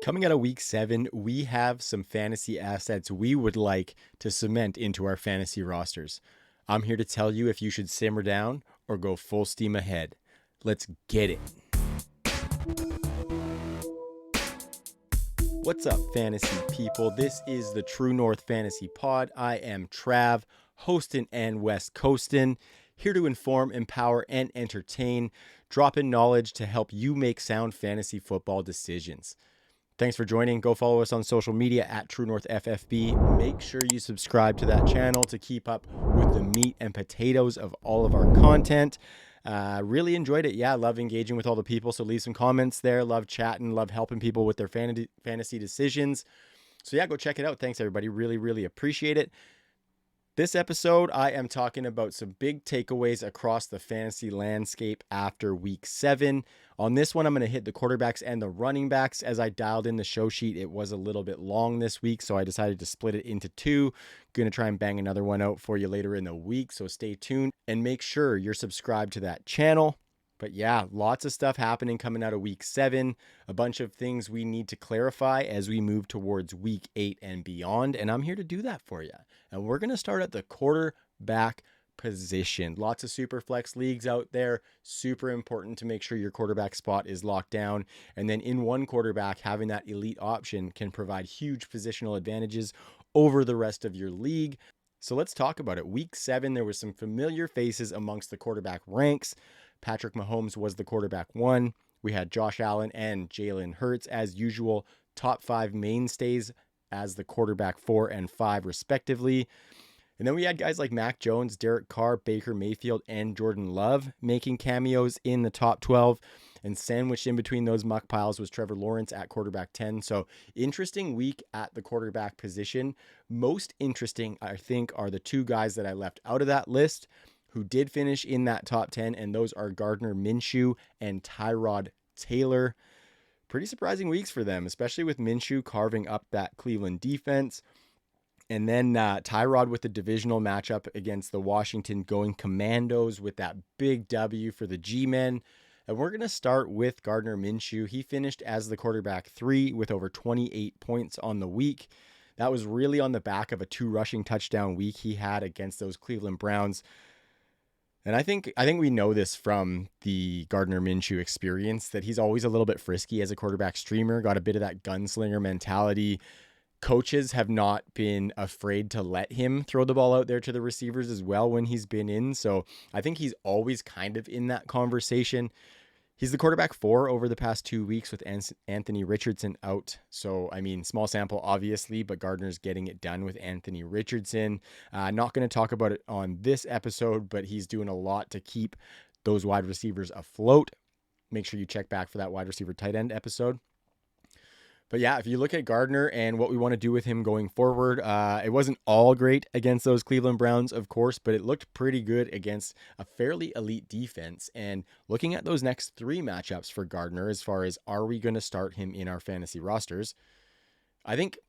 Coming out of week 7, we have some fantasy assets we would like to cement into our fantasy rosters. I'm here to tell you if you should simmer down or go full steam ahead. Let's get it. What's up, fantasy people? This is the True North Fantasy Pod. I am Trav, hosting and West Coastin', here to inform, empower, and entertain, dropping knowledge to help you make sound fantasy football decisions. Thanks for joining. Go follow us on social media at True North FFB. Make sure you subscribe to that channel to keep up with the meat and potatoes of all of our content. Really enjoyed it. Yeah, love engaging with all the people. So leave some comments there. Love chatting. Love helping people with their fantasy decisions. So yeah, go check it out. Thanks, everybody. Really appreciate it. This episode, I am talking about some big takeaways across the fantasy landscape after week 7. On this one, I'm going to hit the quarterbacks and the running backs. As I dialed in the show sheet, it was a little bit long this week, so I decided to split it into 2. Going to try and bang another one out for you later in the week, so stay tuned and make sure you're subscribed to that channel. But yeah, lots of stuff happening coming out of week 7, a bunch of things we need to clarify as we move towards week 8 and beyond, and I'm here to do that for you. And we're going to start at the quarterback position. Lots of super flex leagues out there. Super important to make sure your quarterback spot is locked down. And then in one quarterback, having that elite option can provide huge positional advantages over the rest of your league. So let's talk about it. Week 7, there were some familiar faces amongst the quarterback ranks. Patrick Mahomes was the quarterback 1. We had Josh Allen and Jalen Hurts as usual, top 5 mainstays as the quarterback 4 and 5 respectively. And then we had guys like Mac Jones, Derek Carr, Baker Mayfield, and Jordan Love making cameos in the top 12. And sandwiched in between those muck piles was Trevor Lawrence at quarterback 10. So interesting week at the quarterback position. Most interesting, I think, are the 2 guys that I left out of that list who did finish in that top 10, and those are Gardner Minshew and Tyrod Taylor. Pretty surprising weeks for them, especially with Minshew carving up that Cleveland defense. And then Tyrod with the divisional matchup against the Washington going Commandos with that big W for the G-Men. And we're going to start with Gardner Minshew. He finished as the quarterback 3 with over 28 points on the week. That was really on the back of a 2 rushing touchdown week he had against those Cleveland Browns. And I think we know this from the Gardner Minshew experience, that he's always a little bit frisky as a quarterback streamer, got a bit of that gunslinger mentality. Coaches have not been afraid to let him throw the ball out there to the receivers as well when he's been in. So I think he's always kind of in that conversation. He's the quarterback 4 over the past 2 weeks with Anthony Richardson out. So, I mean, small sample, obviously, but Gardner's getting it done with Anthony Richardson. Not going to talk about it on this episode, but he's doing a lot to keep those wide receivers afloat. Make sure you check back for that wide receiver tight end episode. But yeah, if you look at Gardner and what we want to do with him going forward, it wasn't all great against those Cleveland Browns, of course, but it looked pretty good against a fairly elite defense. And looking at those next 3 matchups for Gardner, as far as are we going to start him in our fantasy rosters, I think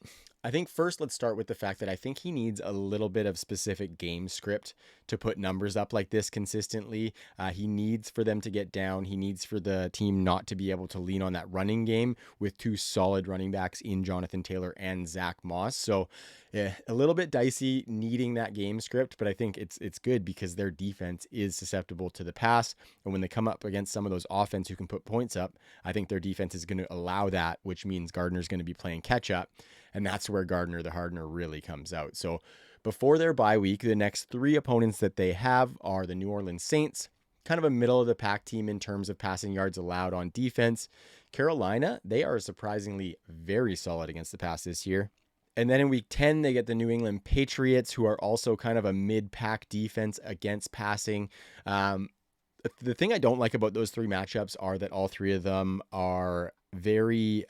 first let's start with the fact that I think he needs a little bit of specific game script to put numbers up like this consistently. He needs for them to get down. He needs for the team not to be able to lean on that running game with 2 solid running backs in Jonathan Taylor and Zach Moss. So a little bit dicey needing that game script, but I think it's good because their defense is susceptible to the pass. And when they come up against some of those offense who can put points up, I think their defense is going to allow that, which means Gardner's going to be playing catch up. And that's where Gardner the Hardener really comes out. So before their bye week, the next 3 opponents that they have are the New Orleans Saints, kind of a middle of the pack team in terms of passing yards allowed on defense. Carolina, they are surprisingly very solid against the pass this year. And then in week 10, they get the New England Patriots, who are also kind of a mid-pack defense against passing. The thing I don't like about those 3 matchups are that all 3 of them are very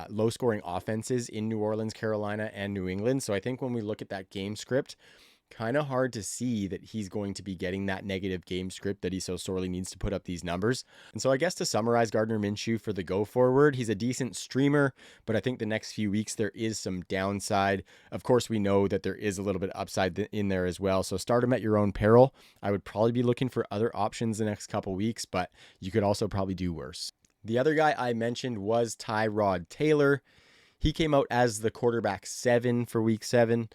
low-scoring offenses in New Orleans, Carolina, and New England. So I think when we look at that game script, kind of hard to see that he's going to be getting that negative game script that he so sorely needs to put up these numbers. And so I guess to summarize Gardner Minshew for the go forward, he's a decent streamer, but I think the next few weeks there is some downside. Of course, we know that there is a little bit of upside in there as well. So start him at your own peril. I would probably be looking for other options the next couple weeks, but you could also probably do worse. The other guy I mentioned was Tyrod Taylor. He came out as the quarterback 7 for week 7,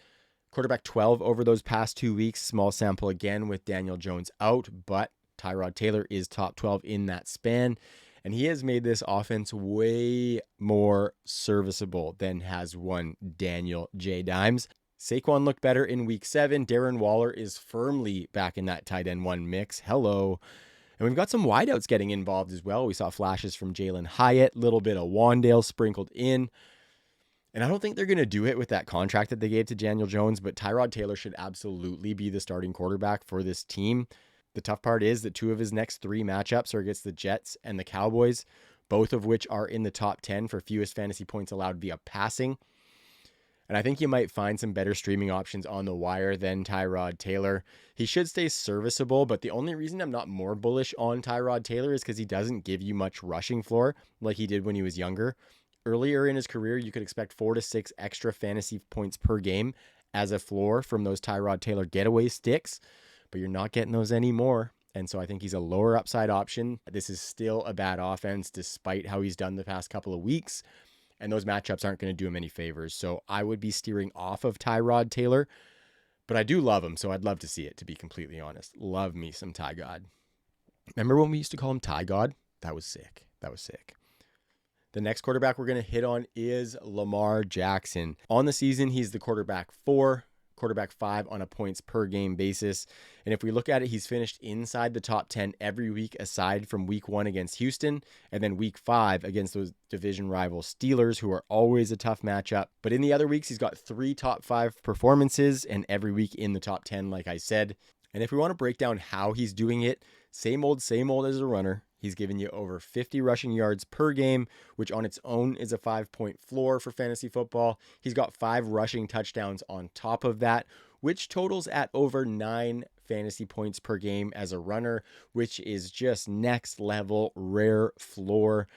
quarterback 12 over those past 2 weeks. Small sample again with Daniel Jones out, but Tyrod Taylor is top 12 in that span. And he has made this offense way more serviceable than has one Daniel J. Dimes. Saquon looked better in week 7. Darren Waller is firmly back in that tight end 1 mix. Hello. And we've got some wideouts getting involved as well. We saw flashes from Jalen Hyatt, little bit of Wandale sprinkled in. And I don't think they're going to do it with that contract that they gave to Daniel Jones, but Tyrod Taylor should absolutely be the starting quarterback for this team. The tough part is that 2 of his next 3 matchups are against the Jets and the Cowboys, both of which are in the top 10 for fewest fantasy points allowed via passing. And I think you might find some better streaming options on the wire than Tyrod Taylor. He should stay serviceable, but the only reason I'm not more bullish on Tyrod Taylor is because he doesn't give you much rushing floor like he did when he was younger. Earlier in his career, you could expect 4 to 6 extra fantasy points per game as a floor from those Tyrod Taylor getaway sticks, but you're not getting those anymore. And so I think he's a lower upside option. This is still a bad offense despite how he's done the past couple of weeks. And those matchups aren't going to do him any favors. So I would be steering off of Tyrod Taylor, but I do love him. So I'd love to see it, to be completely honest. Love me some Ty God. Remember when we used to call him Ty God? That was sick. That was sick. The next quarterback we're going to hit on is Lamar Jackson. On the season, he's the quarterback 4, quarterback 5 on a points per game basis. And if we look at it, he's finished inside the top 10 every week aside from week 1 against Houston and then week 5 against those division rival Steelers, who are always a tough matchup. But in the other weeks, he's got 3 top 5 performances and every week in the top 10, like I said. And if we want to break down how he's doing it, same old as a runner. He's given you over 50 rushing yards per game, which on its own is a 5-point floor for fantasy football. He's got 5 rushing touchdowns on top of that, which totals at over 9 fantasy points per game as a runner, which is just next level rare floor.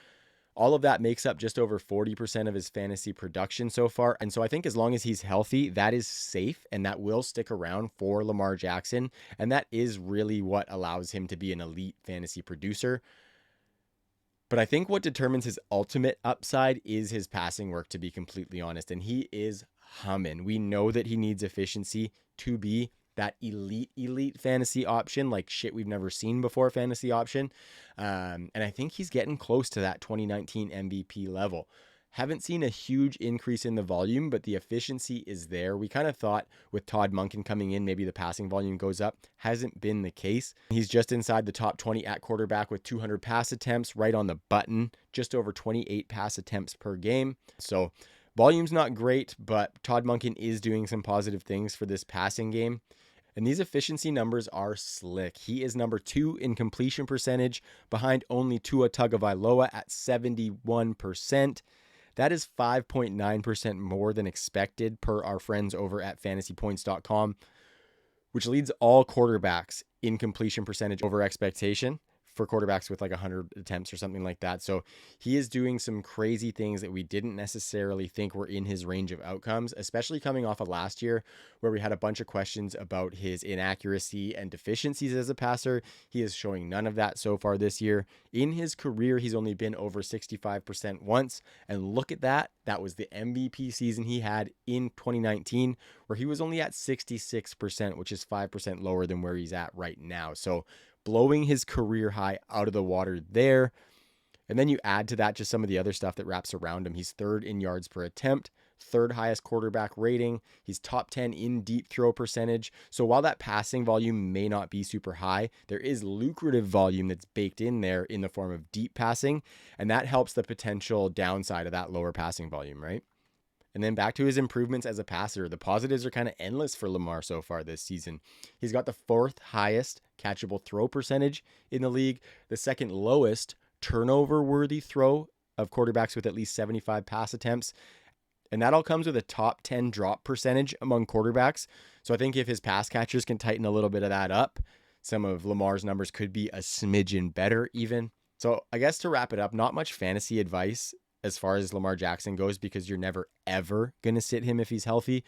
All of that makes up just over 40% of his fantasy production so far. And so I think as long as he's healthy, that is safe and that will stick around for Lamar Jackson. And that is really what allows him to be an elite fantasy producer. But I think what determines his ultimate upside is his passing work, to be completely honest. And he is humming. We know that he needs efficiency to be that elite fantasy option, like shit we've never seen before fantasy option. And I think he's getting close to that 2019 MVP level. Haven't seen a huge increase in the volume, but the efficiency is there. We kind of thought with Todd Monken coming in, maybe the passing volume goes up. Hasn't been the case. He's just inside the top 20 at quarterback with 200 pass attempts, right on the button, just over 28 pass attempts per game. So volume's not great, but Todd Monken is doing some positive things for this passing game. And these efficiency numbers are slick. He is number 2 in completion percentage, behind only Tua Tagovailoa at 71%. That is 5.9% more than expected per our friends over at fantasypoints.com, which leads all quarterbacks in completion percentage over expectation for quarterbacks with like 100 attempts or something like that. So he is doing some crazy things that we didn't necessarily think were in his range of outcomes, especially coming off of last year where we had a bunch of questions about his inaccuracy and deficiencies as a passer. He is showing none of that so far this year. In his career, he's only been over 65% once. And look at that. That was the MVP season he had in 2019, where he was only at 66%, which is 5% lower than where he's at right now. So blowing his career high out of the water there. And then you add to that just some of the other stuff that wraps around him. He's 3rd in yards per attempt, 3rd highest quarterback rating. He's top 10 in deep throw percentage. So while that passing volume may not be super high, there is lucrative volume that's baked in there in the form of deep passing. And that helps the potential downside of that lower passing volume, right? And then back to his improvements as a passer. The positives are kind of endless for Lamar so far this season. He's got the 4th highest catchable throw percentage in the league, the 2nd lowest turnover-worthy throw of quarterbacks with at least 75 pass attempts. And that all comes with a top 10 drop percentage among quarterbacks. So I think if his pass catchers can tighten a little bit of that up, some of Lamar's numbers could be a smidgen better even. So I guess to wrap it up, not much fantasy advice as far as Lamar Jackson goes, because you're never, ever going to sit him if he's healthy.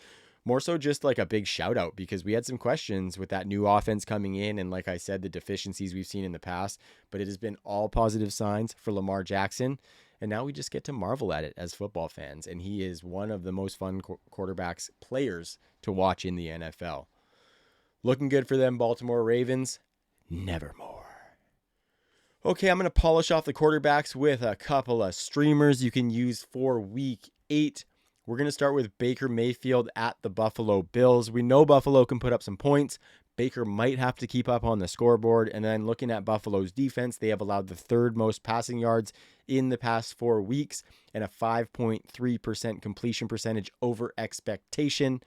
More so just like a big shout out, because we had some questions with that new offense coming in. And like I said, the deficiencies we've seen in the past, but it has been all positive signs for Lamar Jackson. And now we just get to marvel at it as football fans. And he is one of the most fun quarterbacks players to watch in the NFL. Looking good for them, Baltimore Ravens. Nevermore. Okay, I'm going to polish off the quarterbacks with a couple of streamers you can use for week 8. We're going to start with Baker Mayfield at the Buffalo Bills. We know Buffalo can put up some points. Baker might have to keep up on the scoreboard. And then looking at Buffalo's defense, they have allowed the 3rd most passing yards in the past 4 weeks and a 5.3% completion percentage over expectation.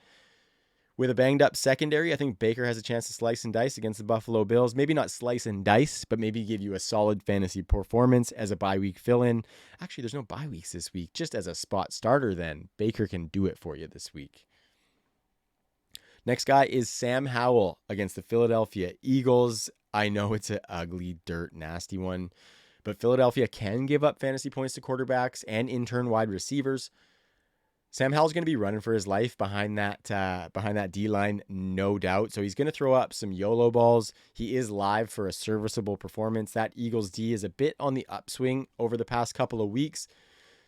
With a banged up secondary, I think Baker has a chance to slice and dice against the Buffalo Bills. Maybe not slice and dice, but maybe give you a solid fantasy performance as a bye week fill-in. Actually, there's no bye weeks this week. Just as a spot starter then, Baker can do it for you this week. Next guy is Sam Howell against the Philadelphia Eagles. I know it's an ugly, dirt, nasty one, but Philadelphia can give up fantasy points to quarterbacks and in turn wide receivers. Sam Howell's going to be running for his life behind that D-line, no doubt. So he's going to throw up some YOLO balls. He is live for a serviceable performance. That Eagles D is a bit on the upswing over the past couple of weeks.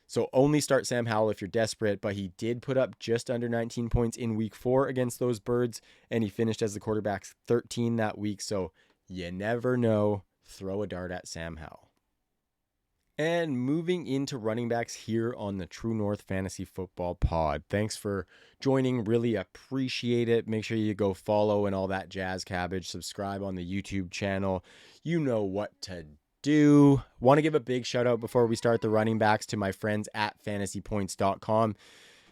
So only start Sam Howell if you're desperate, but he did put up just under 19 points in week 4 against those Birds, and he finished as the quarterback's 13 that week. So you never know. Throw a dart at Sam Howell. And moving into running backs here on the True North Fantasy Football Pod. Thanks for joining. Really appreciate it. Make sure you go follow and all that jazz cabbage. Subscribe on the YouTube channel. You know what to do. Want to give a big shout out before we start the running backs to my friends at fantasypoints.com.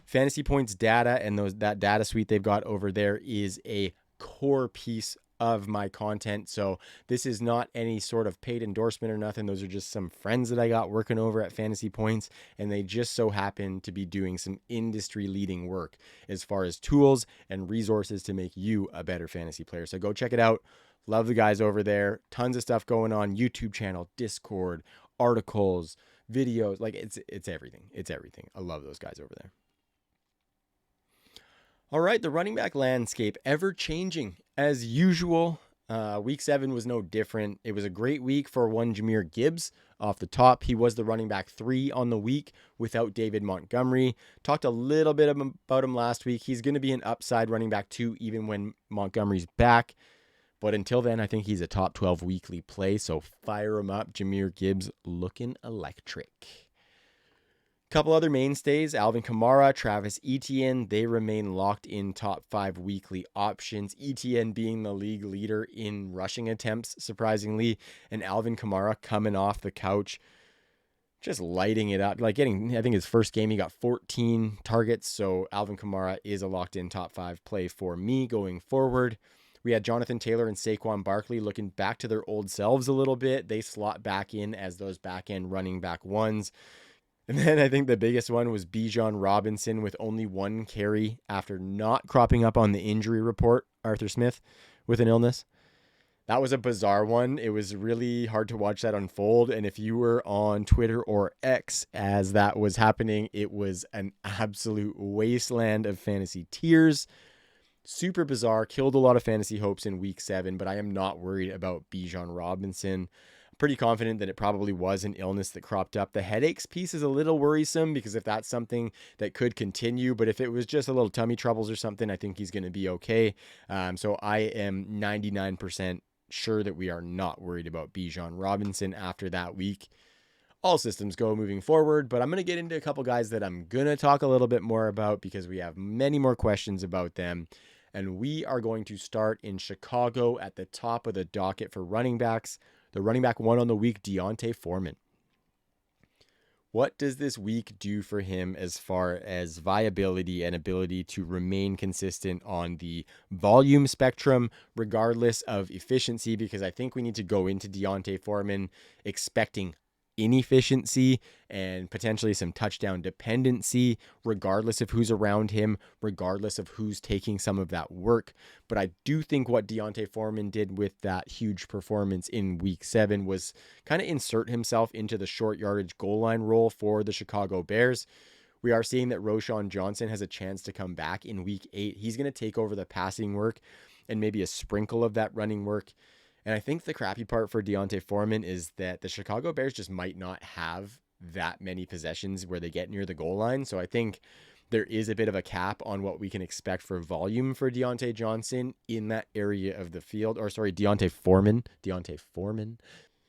Fantasy Points data and that data suite they've got over there is a core piece of my content. So this is not any sort of paid endorsement or nothing. Those are just some friends that I got working over at Fantasy Points, and they just so happen to be doing some industry leading work as far as tools and resources to make you a better fantasy player. So go check it out. Love the guys over there. Tons of stuff going on. YouTube channel, Discord, articles, videos. Like it's everything. It's everything. I love those guys over there. All right, the running back landscape, ever changing as usual. Week 7 was no different. It was a great week for one Jahmyr Gibbs off the top. He was the running back 3 on the week without David Montgomery. Talked a little bit about him last week. He's going to be an upside running back 2 even when Montgomery's back. But until then, I think he's a top 12 weekly play. So fire him up. Jahmyr Gibbs looking electric. Couple other mainstays, Alvin Kamara, Travis Etienne, they remain locked in top 5 weekly options. Etienne being the league leader in rushing attempts, surprisingly, and Alvin Kamara coming off the couch, just lighting it up. I think his first game, he got 14 targets, so Alvin Kamara is a locked in top 5 play for me going forward. We had Jonathan Taylor and Saquon Barkley looking back to their old selves a little bit. They slot back in as those back-end running back ones. And then I think the biggest one was Bijan Robinson with only 1 carry after not cropping up on the injury report, Arthur Smith, with an illness. That was a bizarre one. It was really hard to watch that unfold. And if you were on Twitter or X as that was happening, it was an absolute wasteland of fantasy tears. Super bizarre. Killed a lot of fantasy hopes in week 7, but I am not worried about Bijan Robinson. Pretty confident that it probably was an illness that cropped up. The headaches piece is a little worrisome because if that's something that could continue, but if it was just a little tummy troubles or something, I think he's going to be okay. So I am 99% sure that we are not worried about Bijan Robinson after that week. All systems go moving forward, but I'm going to get into a couple guys that I'm going to talk a little bit more about because we have many more questions about them. And we are going to start in Chicago at the top of the docket for running backs. The running back 1 on the week, D'Onta Foreman. What does this week do for him as far as viability and ability to remain consistent on the volume spectrum, regardless of efficiency? Because I think we need to go into D'Onta Foreman expecting inefficiency and potentially some touchdown dependency, regardless of who's around him, regardless of who's taking some of that work. But I do think what D'Onta Foreman did with that huge performance in week 7 was kind of insert himself into the short yardage goal line role for the Chicago Bears. We are seeing that Roschon Johnson has a chance to come back in week 8. He's going to take over the passing work and maybe a sprinkle of that running work. And I think the crappy part for D'Onta Foreman is that the Chicago Bears just might not have that many possessions where they get near the goal line. So I think there is a bit of a cap on what we can expect for volume for Deontay Johnson in that area of the field. Or sorry, D'Onta Foreman.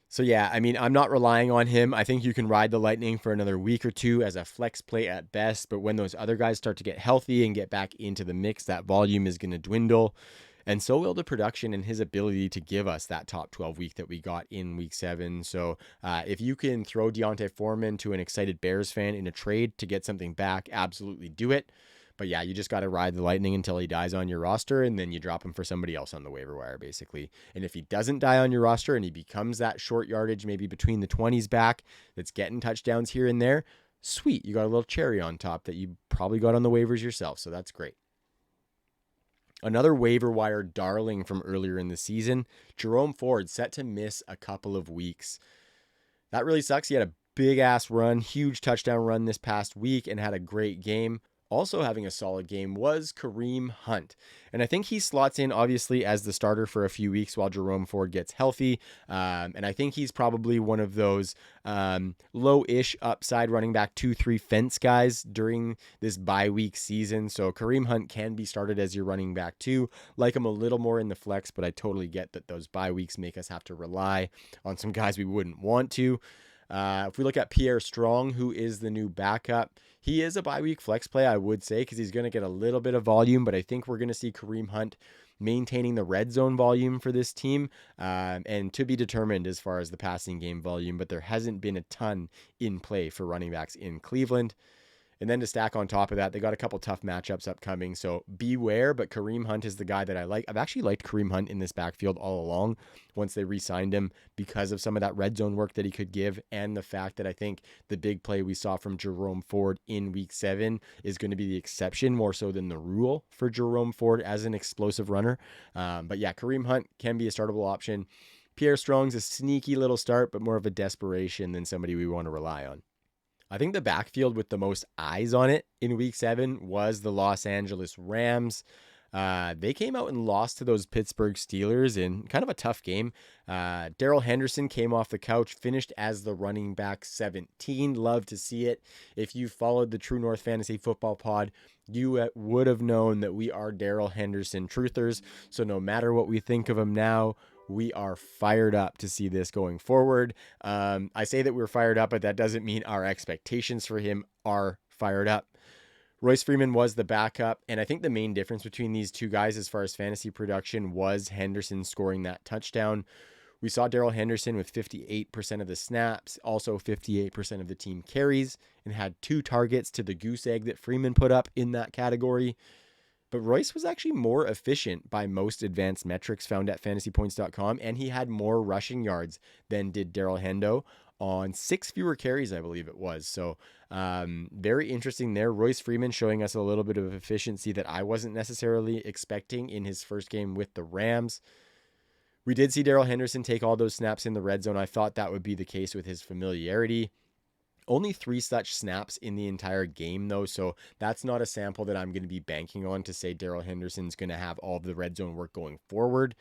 So yeah, I mean, I'm not relying on him. I think you can ride the Lightning for another week or two as a flex play at best. But when those other guys start to get healthy and get back into the mix, that volume is going to dwindle. And so will the production and his ability to give us that top 12 week that we got in week 7. So if you can throw D'Onta Foreman to an excited Bears fan in a trade to get something back, absolutely do it. But yeah, you just got to ride the Lightning until he dies on your roster, and then you drop him for somebody else on the waiver wire, basically. And if he doesn't die on your roster and he becomes that short yardage, maybe between the 20s back, that's getting touchdowns here and there, sweet. You got a little cherry on top that you probably got on the waivers yourself, so that's great. Another waiver wire darling from earlier in the season, Jerome Ford, set to miss a couple of weeks. That really sucks. He had a big-ass run, huge touchdown run this past week and had a great game. Also having a solid game was Kareem Hunt. And I think he slots in, obviously, as the starter for a few weeks while Jerome Ford gets healthy. And I think he's probably one of those low-ish upside running back 2-3 fence guys during this bye-week season. So Kareem Hunt can be started as your running back too. Like him a little more in the flex, but I totally get that those bye weeks make us have to rely on some guys we wouldn't want to. If we look at Pierre Strong, who is the new backup, he is a bye-week flex play, I would say, because he's going to get a little bit of volume, but I think we're going to see Kareem Hunt maintaining the red zone volume for this team, and to be determined as far as the passing game volume, but there hasn't been a ton in play for running backs in Cleveland. And then to stack on top of that, they got a couple tough matchups upcoming, so beware, but Kareem Hunt is the guy that I like. I've actually liked Kareem Hunt in this backfield all along once they re-signed him because of some of that red zone work that he could give and the fact that I think the big play we saw from Jerome Ford in week 7 is going to be the exception more so than the rule for Jerome Ford as an explosive runner. But yeah, Kareem Hunt can be a startable option. Pierre Strong's a sneaky little start, but more of a desperation than somebody we want to rely on. I think the backfield with the most eyes on it in week 7 was the Los Angeles Rams. They came out and lost to those Pittsburgh Steelers in kind of a tough game. Darrell Henderson came off the couch, finished as the running back 17. Love to see it. If you followed the True North Fantasy Football Pod, you would have known that we are Darrell Henderson truthers. So no matter what we think of him now, we are fired up to see this going forward. I say that we're fired up, but that doesn't mean our expectations for him are fired up. Royce Freeman was the backup, and I think the main difference between these two guys as far as fantasy production was Henderson scoring that touchdown. We saw Darrell Henderson with 58% of the snaps, also 58% of the team carries, and had 2 targets to the goose egg that Freeman put up in that category. But Royce was actually more efficient by most advanced metrics found at fantasypoints.com, and he had more rushing yards than did Darrell Hendo on 6 fewer carries, I believe it was. So very interesting there. Royce Freeman showing us a little bit of efficiency that I wasn't necessarily expecting in his first game with the Rams. We did see Darrell Henderson take all those snaps in the red zone. I thought that would be the case with his familiarity. Only 3 such snaps in the entire game, though, so that's not a sample that I'm going to be banking on to say Darrell Henderson's going to have all of the red zone work going forward.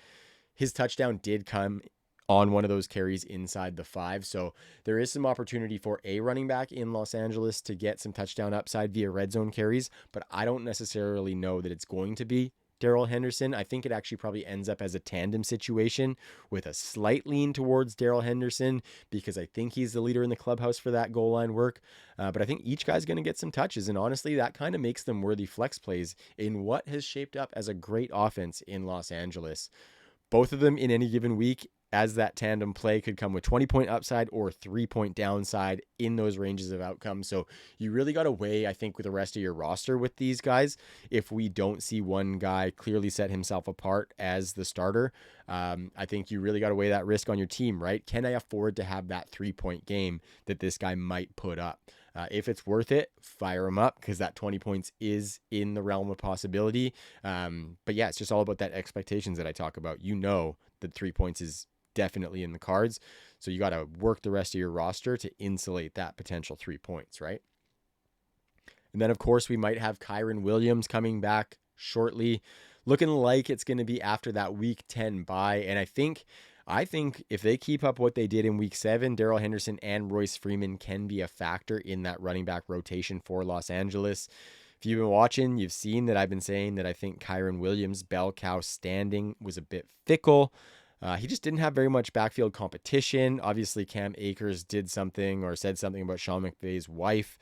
His touchdown did come on one of those carries inside the 5, so there is some opportunity for a running back in Los Angeles to get some touchdown upside via red zone carries, but I don't necessarily know that it's going to be Darrell Henderson. I think it actually probably ends up as a tandem situation with a slight lean towards Darrell Henderson because I think he's the leader in the clubhouse for that goal line work. But I think each guy's going to get some touches, and honestly, that kind of makes them worthy flex plays in what has shaped up as a great offense in Los Angeles. Both of them in any given week as that tandem play could come with 20-point upside or 3-point downside in those ranges of outcomes. So you really got to weigh, I think, with the rest of your roster with these guys. If we don't see one guy clearly set himself apart as the starter, I think you really got to weigh that risk on your team, right? Can I afford to have that 3-point game that this guy might put up? If it's worth it, fire him up because that 20 points is in the realm of possibility. But yeah, it's just all about that expectations that I talk about. You know that 3 points is definitely in the cards. So you got to work the rest of your roster to insulate that potential 3 points, right? And then, of course, we might have Kyren Williams coming back shortly. Looking like it's going to be after that week 10 bye. And I think I think if they keep up what they did in week 7, Darrell Henderson and Royce Freeman can be a factor in that running back rotation for Los Angeles. If you've been watching, you've seen that I've been saying that I think Kyren Williams' bell cow standing was a bit fickle. He just didn't have very much backfield competition. Obviously, Cam Akers did something or said something about Sean McVay's wife.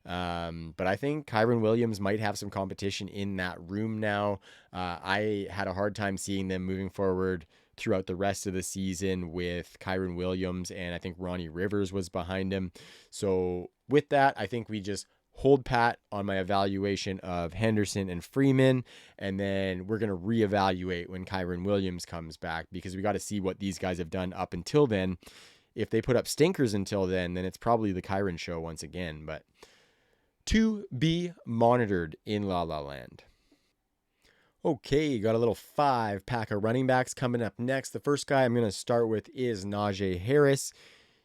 But I think Kyren Williams might have some competition in that room now. I had a hard time seeing them moving forward throughout the rest of the season with Kyren Williams, and I think Ronnie Rivers was behind him. So with that, I think we just hold pat on my evaluation of Henderson and Freeman, and then we're going to reevaluate when Kyren Williams comes back, because we got to see what these guys have done up until then. If they put up stinkers until then it's probably the Kyren show once again. But to be monitored in La La Land. Okay, got a little 5-pack of running backs coming up next. The first guy I'm going to start with is Najee Harris.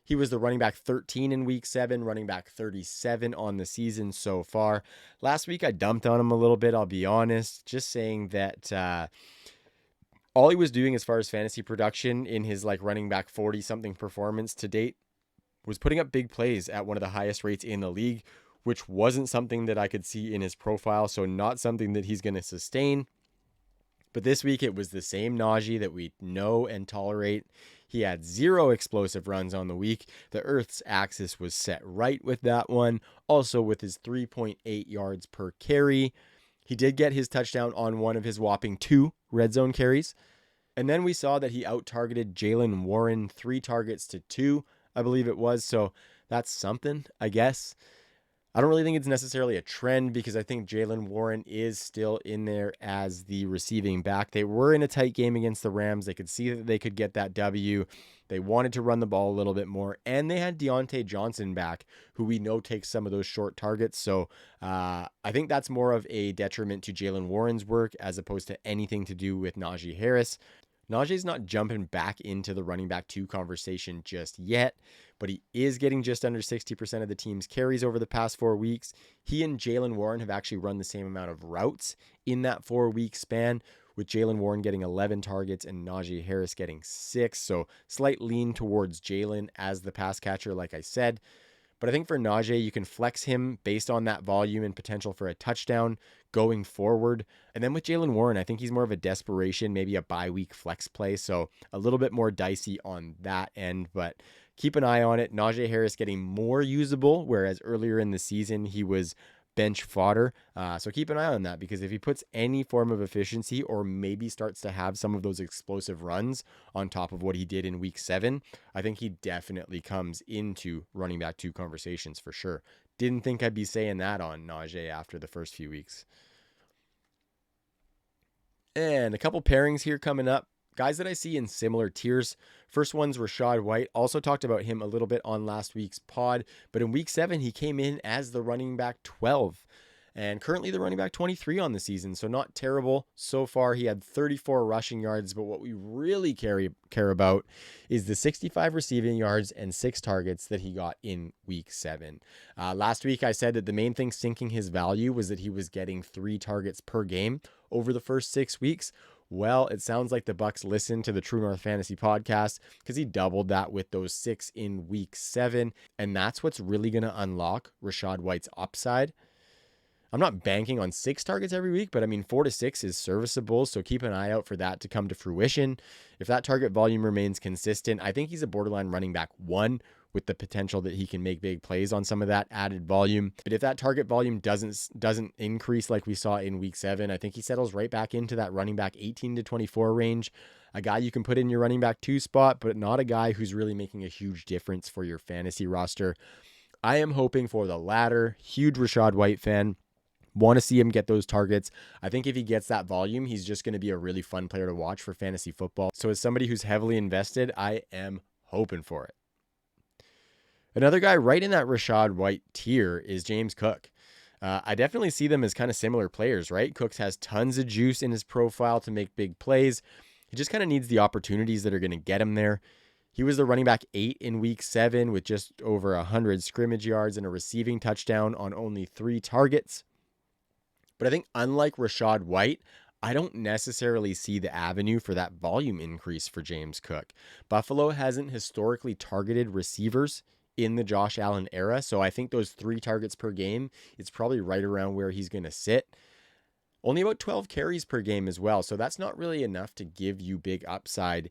He was the running back 13 in week 7, running back 37 on the season so far. Last week I dumped on him a little bit, I'll be honest, just saying that all he was doing as far as fantasy production in his running back 40-something performance to date was putting up big plays at one of the highest rates in the league, which wasn't something that I could see in his profile, so not something that he's going to sustain. But this week, it was the same Najee that we know and tolerate. He had 0 explosive runs on the week. The Earth's axis was set right with that one. Also with his 3.8 yards per carry. He did get his touchdown on one of his whopping 2 red zone carries. And then we saw that he out-targeted Jaylen Warren 3 targets to 2, I believe it was. So that's something, I guess. I don't really think it's necessarily a trend, because I think Jaylen Warren is still in there as the receiving back. They were in a tight game against the Rams. They could see that they could get that W. They wanted to run the ball a little bit more, and they had Deontay Johnson back, who we know takes some of those short targets. So I think that's more of a detriment to Jaylen Warren's work as opposed to anything to do with Najee Harris. Najee's not jumping back into the running back 2 conversation just yet, but he is getting just under 60% of the team's carries over the past 4 weeks. He and Jaylen Warren have actually run the same amount of routes in that 4-week span, with Jaylen Warren getting 11 targets and Najee Harris getting 6. So slight lean towards Jaylen as the pass catcher, like I said. But I think for Najee, you can flex him based on that volume and potential for a touchdown going forward. And then with Jaylen Warren, I think he's more of a desperation, maybe a bye-week flex play. So a little bit more dicey on that end, but keep an eye on it. Najee Harris getting more usable, whereas earlier in the season, he was bench fodder. So keep an eye on that, because if he puts any form of efficiency or maybe starts to have some of those explosive runs on top of what he did in week 7, I think he definitely comes into running back 2 conversations for sure. Didn't think I'd be saying that on Najee after the first few weeks. And a couple pairings here coming up. Guys that I see in similar tiers. First one's Rachaad White. Also talked about him a little bit on last week's pod, but in week 7, he came in as the running back 12 and currently the running back 23 on the season. So not terrible so far. He had 34 rushing yards, but what we really care about is the 65 receiving yards and 6 targets that he got in week 7. Last week, I said that the main thing sinking his value was that he was getting 3 targets per game over the first 6 weeks. Well, it sounds like the Bucs listened to the True North Fantasy podcast, because he doubled that with those 6 in week 7. And that's what's really going to unlock Rachaad White's upside. I'm not banking on 6 targets every week, but 4 to 6 is serviceable. So keep an eye out for that to come to fruition. If that target volume remains consistent, I think he's a borderline running back 1 with the potential that he can make big plays on some of that added volume. But if that target volume doesn't increase like we saw in week 7, I think he settles right back into that running back 18 to 24 range. A guy you can put in your running back 2 spot, but not a guy who's really making a huge difference for your fantasy roster. I am hoping for the latter. Huge Rachaad White fan. Want to see him get those targets. I think if he gets that volume, he's just going to be a really fun player to watch for fantasy football. So as somebody who's heavily invested, I am hoping for it. Another guy right in that Rachaad White tier is James Cook. I definitely see them as kind of similar players, right? Cooks has tons of juice in his profile to make big plays. He just kind of needs the opportunities that are going to get him there. He was the running back 8 in week 7 with just over 100 scrimmage yards and a receiving touchdown on only 3 targets. But I think unlike Rachaad White, I don't necessarily see the avenue for that volume increase for James Cook. Buffalo hasn't historically targeted receivers in the Josh Allen era, so I think those 3 targets per game, it's probably right around where he's going to sit. Only about 12 carries per game as well, so that's not really enough to give you big upside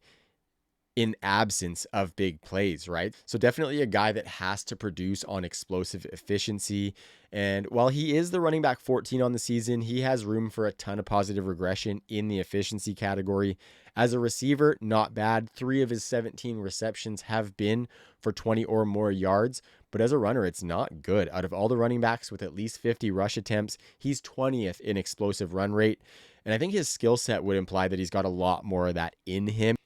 in absence of big plays, right? So definitely a guy that has to produce on explosive efficiency. And while he is the running back 14 on the season, he has room for a ton of positive regression in the efficiency category. As a receiver, not bad. 3 of his 17 receptions have been for 20 or more yards. But as a runner, it's not good. Out of all the running backs with at least 50 rush attempts, he's 20th in explosive run rate. And I think his skill set would imply that he's got a lot more of that in him.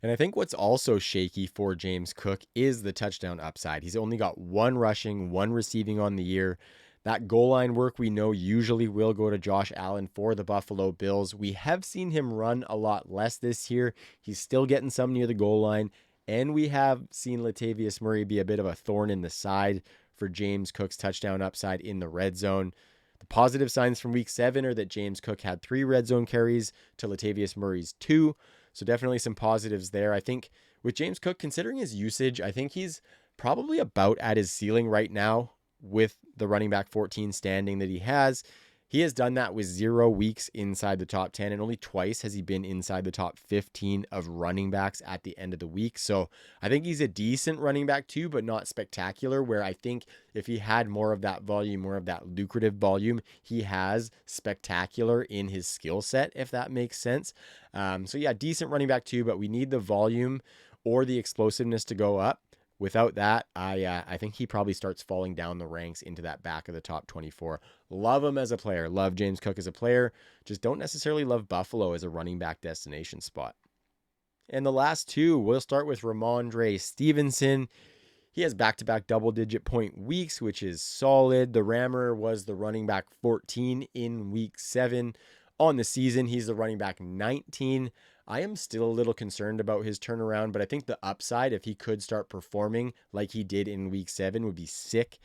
And I think what's also shaky for James Cook is the touchdown upside. He's only got 1 rushing, 1 receiving on the year. That goal line work we know usually will go to Josh Allen for the Buffalo Bills. We have seen him run a lot less this year. He's still getting some near the goal line. And we have seen Latavius Murray be a bit of a thorn in the side for James Cook's touchdown upside in the red zone. The positive signs from week 7 are that James Cook had 3 red zone carries to Latavius Murray's 2. So definitely some positives there. I think with James Cook, considering his usage, I think he's probably about at his ceiling right now with the running back 14 standing that he has. He has done that with 0 weeks inside the top 10, and only twice has he been inside the top 15 of running backs at the end of the week. So I think he's a decent running back too, but not spectacular, where I think if he had more of that volume, more of that lucrative volume, he has spectacular in his skill set, if that makes sense. So yeah, decent running back too, but we need the volume or the explosiveness to go up. Without that, I think he probably starts falling down the ranks into that back of the top 24. Love him as a player. Love James Cook as a player. Just don't necessarily love Buffalo as a running back destination spot. And the last 2, we'll start with Rhamondre Stevenson. He has back-to-back double-digit point weeks, which is solid. The Rammer was the running back 14 in week 7. On the season, he's the running back 19. I am still a little concerned about his turnaround, but I think the upside, if he could start performing like he did in week 7, would be sick.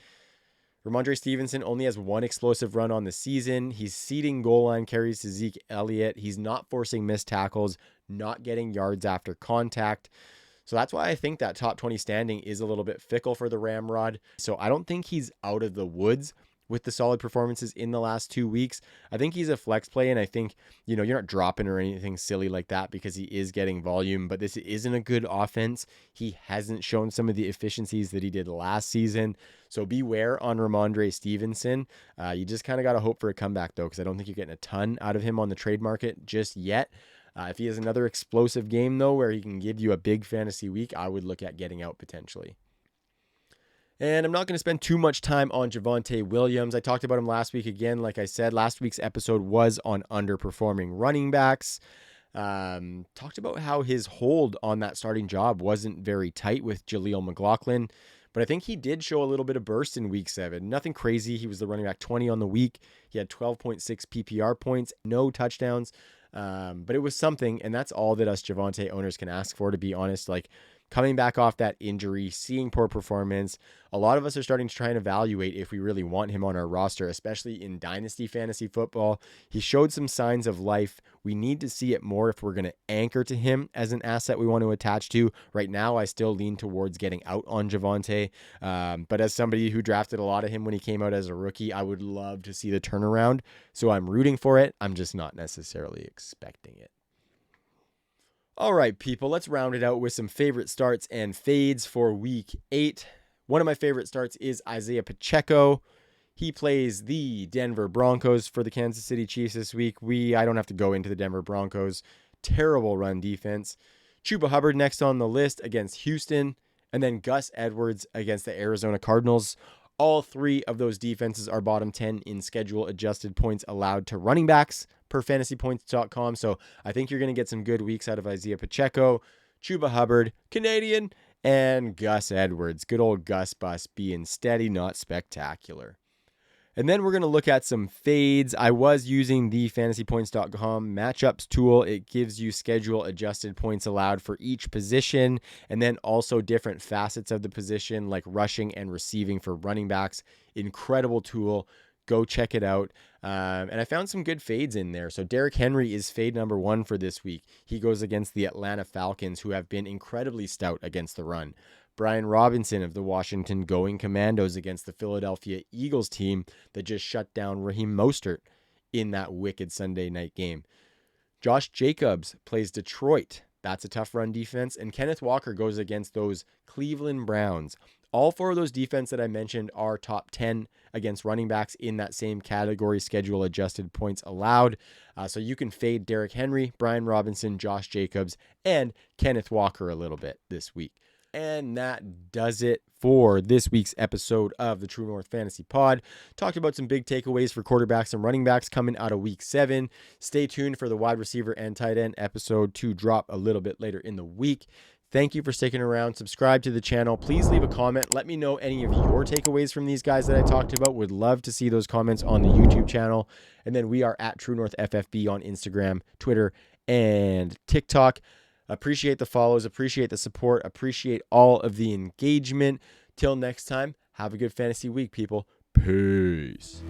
Rhamondre Stevenson only has 1 explosive run on the season. He's ceding goal line carries to Zeke Elliott. He's not forcing missed tackles, not getting yards after contact. So that's why I think that top 20 standing is a little bit fickle for the Ramrod. So I don't think he's out of the woods with the solid performances in the last 2 weeks. I think he's a flex play, and I think, you're not dropping or anything silly like that because he is getting volume, but this isn't a good offense. He hasn't shown some of the efficiencies that he did last season. So beware on Rhamondre Stevenson. You just kind of got to hope for a comeback, though, because I don't think you're getting a ton out of him on the trade market just yet. If he has another explosive game, though, where he can give you a big fantasy week, I would look at getting out potentially. And I'm not going to spend too much time on Javonte Williams. I talked about him last week again. Like I said, last week's episode was on underperforming running backs. Talked about how his hold on that starting job wasn't very tight with Jaleel McLaughlin. But I think he did show a little bit of burst in week 7. Nothing crazy. He was the running back 20 on the week. He had 12.6 PPR points, no touchdowns. But it was something, and that's all that us Javonte owners can ask for, to be honest. Like, coming back off that injury, seeing poor performance, a lot of us are starting to try and evaluate if we really want him on our roster, especially in Dynasty Fantasy Football. He showed some signs of life. We need to see it more if we're going to anchor to him as an asset we want to attach to. Right now, I still lean towards getting out on Javonte. But as somebody who drafted a lot of him when he came out as a rookie, I would love to see the turnaround. So I'm rooting for it. I'm just not necessarily expecting it. All right, people, let's round it out with some favorite starts and fades for week 8. One of my favorite starts is Isaiah Pacheco. He plays the Denver Broncos for the Kansas City Chiefs this week. I don't have to go into the Denver Broncos. Terrible run defense. Chuba Hubbard next on the list against Houston, and then Gus Edwards against the Arizona Cardinals. All 3 of those defenses are bottom 10 in schedule-adjusted points allowed to running backs per fantasypoints.com. So I think you're going to get some good weeks out of Isaiah Pacheco, Chuba Hubbard, Canadian, and Gus Edwards. Good old Gus Bus being steady, not spectacular. And then we're going to look at some fades. I was using the fantasypoints.com matchups tool. It gives you schedule adjusted points allowed for each position, and then also different facets of the position like rushing and receiving for running backs. Incredible tool. Go check it out. And I found some good fades in there. So Derrick Henry is fade number 1 for this week. He goes against the Atlanta Falcons, who have been incredibly stout against the run. Brian Robinson of the Washington Going Commandos against the Philadelphia Eagles team that just shut down Raheem Mostert in that wicked Sunday night game. Josh Jacobs plays Detroit. That's a tough run defense. And Kenneth Walker goes against those Cleveland Browns. All 4 of those defense that I mentioned are top 10 against running backs in that same category, schedule adjusted points allowed. So you can fade Derrick Henry, Brian Robinson, Josh Jacobs, and Kenneth Walker a little bit this week. And that does it for this week's episode of the True North Fantasy Pod. Talked about some big takeaways for quarterbacks and running backs coming out of week 7. Stay tuned for the wide receiver and tight end episode to drop a little bit later in the week. Thank you for sticking around. Subscribe to the channel. Please leave a comment. Let me know any of your takeaways from these guys that I talked about. Would love to see those comments on the YouTube channel. And then we are at True North FFB on Instagram, Twitter, and TikTok. Appreciate the follows, appreciate the support, appreciate all of the engagement. Till next time, have a good fantasy week, people. Peace.